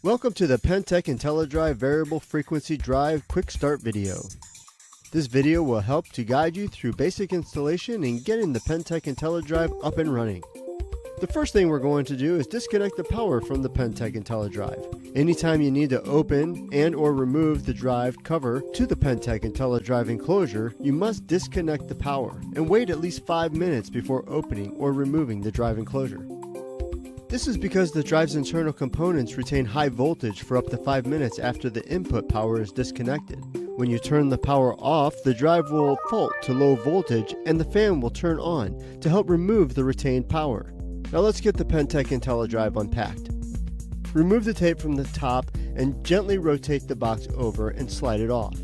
Welcome to the Pentek Intellidrive Variable Frequency Drive Quick Start video. This video will help to guide you through basic installation and getting the Pentek Intellidrive up and running. The first thing we're going to do is disconnect the power from the Pentek Intellidrive. Anytime you need to open and or remove the drive cover to the Pentek Intellidrive enclosure, you must disconnect the power and wait at least 5 minutes before opening or removing the drive enclosure. This is because the drive's internal components retain high voltage for up to 5 minutes after the input power is disconnected. When you turn the power off, the drive will fault to low voltage and the fan will turn on to help remove the retained power. Now let's get the Pentek Intellidrive unpacked. Remove the tape from the top and gently rotate the box over and slide it off.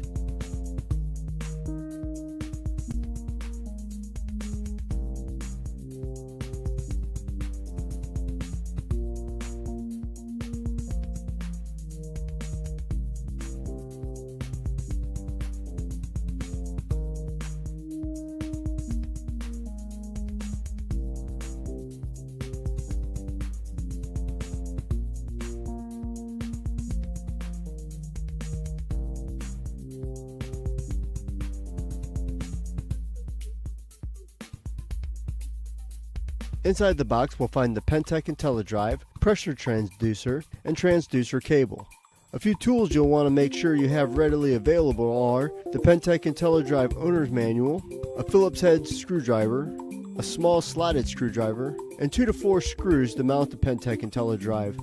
Inside the box we'll find the Pentek Intellidrive, pressure transducer, and transducer cable. A few tools you'll want to make sure you have readily available are the Pentek Intellidrive owner's manual, a Phillips head screwdriver, a small slotted screwdriver, and 2 to 4 screws to mount the Pentek Intellidrive.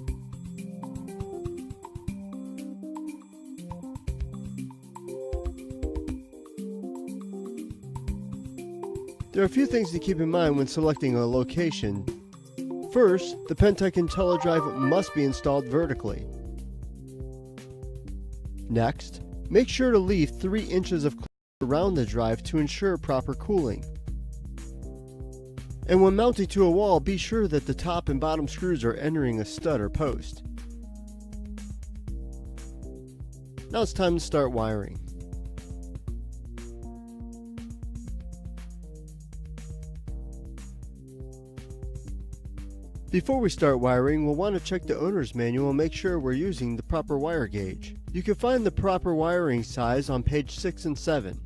There are a few things to keep in mind when selecting a location. First, the Pentek Intellidrive must be installed vertically. Next, make sure to leave 3 inches of clearance around the drive to ensure proper cooling. And when mounting to a wall, be sure that the top and bottom screws are entering a stud or post. Now it's time to start wiring. Before we start wiring, we'll want to check the owner's manual and make sure we're using the proper wire gauge. You can find the proper wiring size on page 6 and 7.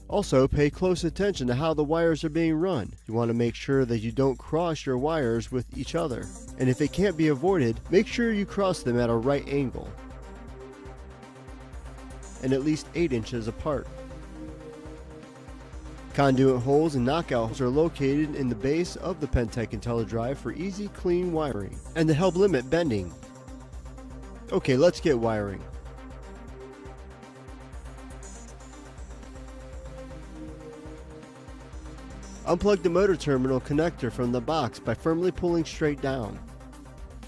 Also, pay close attention to how the wires are being run. You want to make sure that you don't cross your wires with each other. And if it can't be avoided, make sure you cross them at a right angle and at least 8 inches apart. Conduit holes and knockouts are located in the base of the Pentek Intellidrive for easy, clean wiring and to help limit bending. Okay, let's get wiring. Unplug the motor terminal connector from the box by firmly pulling straight down.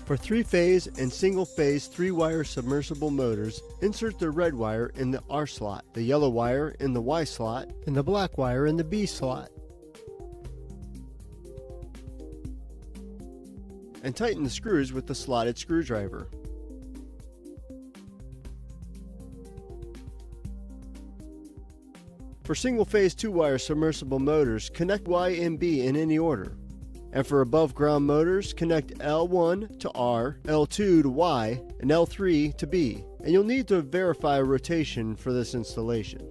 For 3-phase and single-phase 3-wire submersible motors, insert the red wire in the R slot, the yellow wire in the Y slot, and the black wire in the B slot. And tighten the screws with the slotted screwdriver. For single-phase 2-wire submersible motors, connect Y and B in any order. And for above ground motors, connect L1 to R, L2 to Y, and L3 to B. And you'll need to verify rotation for this installation.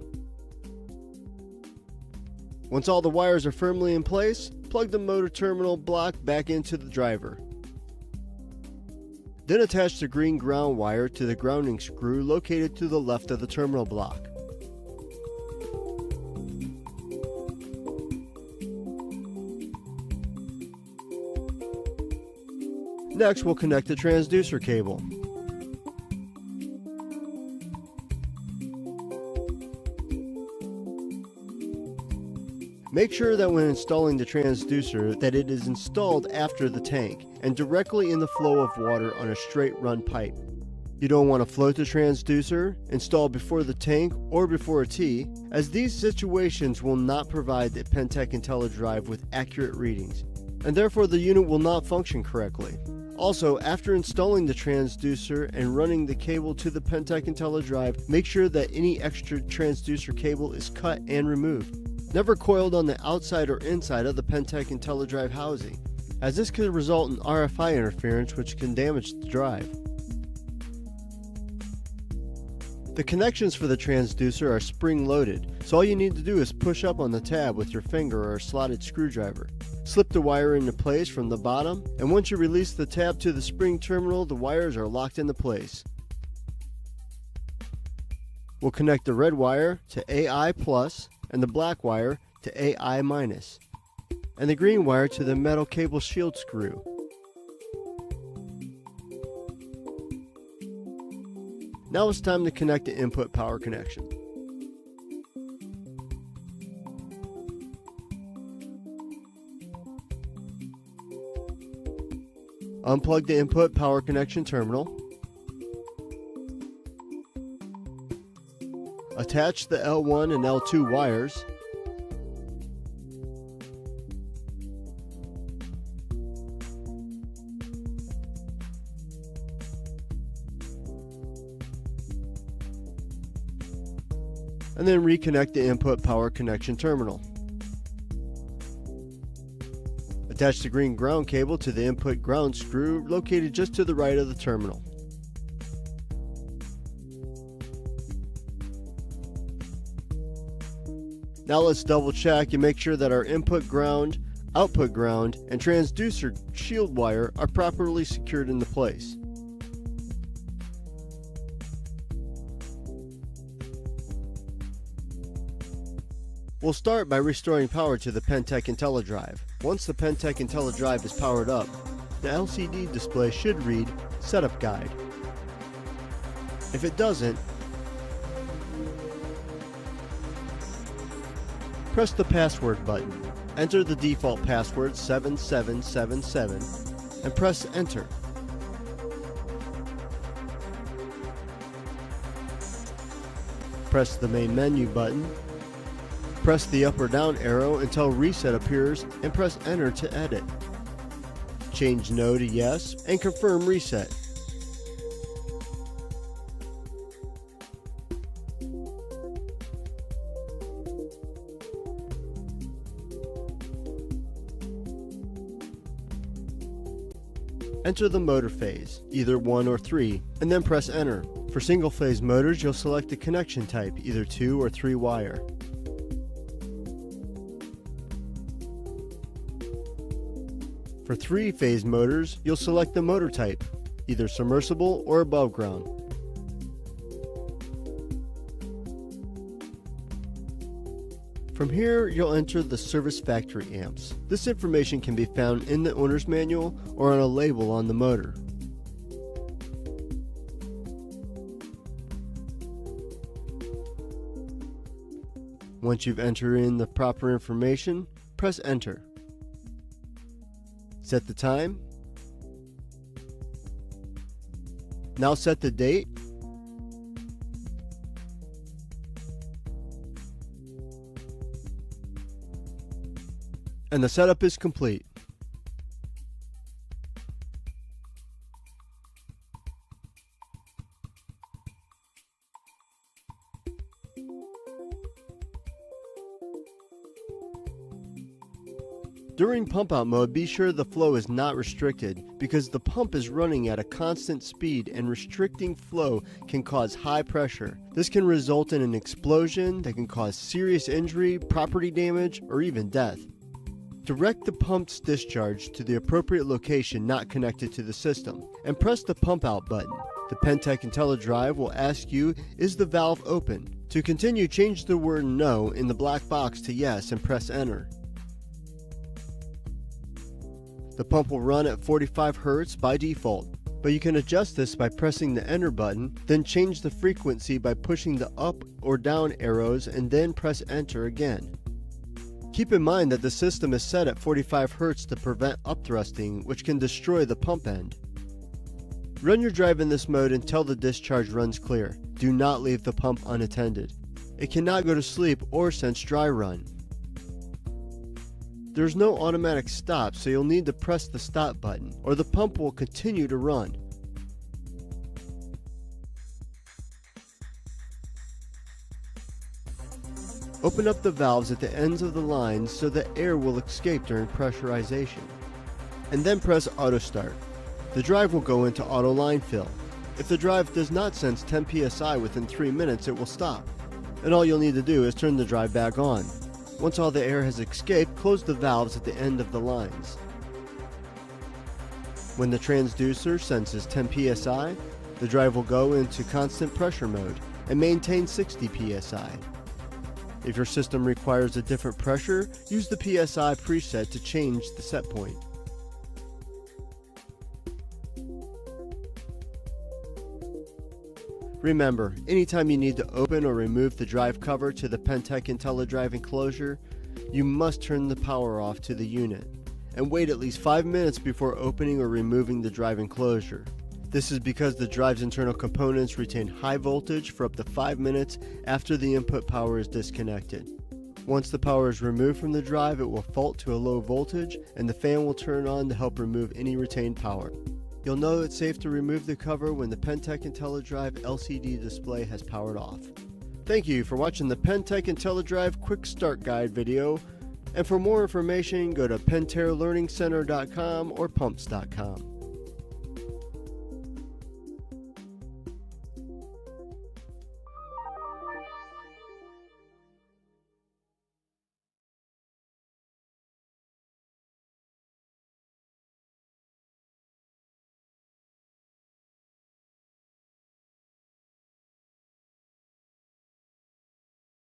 Once all the wires are firmly in place, plug the motor terminal block back into the driver. Then attach the green ground wire to the grounding screw located to the left of the terminal block. Next, we'll connect the transducer cable. Make sure that when installing the transducer that it is installed after the tank and directly in the flow of water on a straight run pipe. You don't want to float the transducer, install before the tank or before a tee, as these situations will not provide the Pentek Intellidrive with accurate readings, and therefore the unit will not function correctly. Also, after installing the transducer and running the cable to the Pentek Intellidrive, make sure that any extra transducer cable is cut and removed. Never coiled on the outside or inside of the Pentek Intellidrive housing, as this could result in RFI interference which can damage the drive. The connections for the transducer are spring-loaded, so all you need to do is push up on the tab with your finger or a slotted screwdriver. Slip the wire into place from the bottom, and once you release the tab to the spring terminal, the wires are locked into place. We'll connect the red wire to AI plus and the black wire to AI minus, and the green wire to the metal cable shield screw. Now it's time to connect the input power connection. Unplug the input power connection terminal. Attach the L1 and L2 wires. And then reconnect the input power connection terminal. Attach the green ground cable to the input ground screw located just to the right of the terminal. Now let's double check and make sure that our input ground, output ground, and transducer shield wire are properly secured into place. We'll start by restoring power to the Pentek Intellidrive. Once the Pentek Intellidrive is powered up, the LCD display should read Setup Guide. If it doesn't, press the password button. Enter the default password 7777 and press Enter. Press the main menu button. Press the up or down arrow until Reset appears and press Enter to edit. Change No to Yes and confirm Reset. Enter the motor phase, either 1 or 3, and then press Enter. For single phase motors, you'll select the connection type, either 2 or 3 wire. For 3-phase motors, you'll select the motor type, either submersible or above ground. From here, you'll enter the service factory amps. This information can be found in the owner's manual or on a label on the motor. Once you've entered in the proper information, press Enter. Set the time. Now set the date. And the setup is complete. During pump out mode, be sure the flow is not restricted because the pump is running at a constant speed and restricting flow can cause high pressure. This can result in an explosion that can cause serious injury, property damage, or even death. Direct the pump's discharge to the appropriate location not connected to the system and press the pump out button. The Pentek Intellidrive will ask you, is the valve open? To continue, change the word no in the black box to yes and press Enter. The pump will run at 45 Hz by default, but you can adjust this by pressing the Enter button, then change the frequency by pushing the up or down arrows and then press Enter again. Keep in mind that the system is set at 45 Hz to prevent upthrusting, which can destroy the pump end. Run your drive in this mode until the discharge runs clear. Do not leave the pump unattended. It cannot go to sleep or sense dry run. There's no automatic stop, so you'll need to press the stop button, or the pump will continue to run. Open up the valves at the ends of the lines so that air will escape during pressurization. And then press Auto Start. The drive will go into auto line fill. If the drive does not sense 10 psi within 3 minutes, it will stop. And all you'll need to do is turn the drive back on. Once all the air has escaped, close the valves at the end of the lines. When the transducer senses 10 psi, the drive will go into constant pressure mode and maintain 60 psi. If your system requires a different pressure, use the PSI preset to change the set point. Remember, anytime you need to open or remove the drive cover to the Pentek Intellidrive enclosure, you must turn the power off to the unit and wait at least 5 minutes before opening or removing the drive enclosure. This is because the drive's internal components retain high voltage for up to 5 minutes after the input power is disconnected. Once the power is removed from the drive, it will fault to a low voltage and the fan will turn on to help remove any retained power. You'll know it's safe to remove the cover when the Pentek Intellidrive LCD display has powered off. Thank you for watching the Pentek Intellidrive Quick Start Guide video, and for more information go to pentairlearningcenter.com or pumps.com.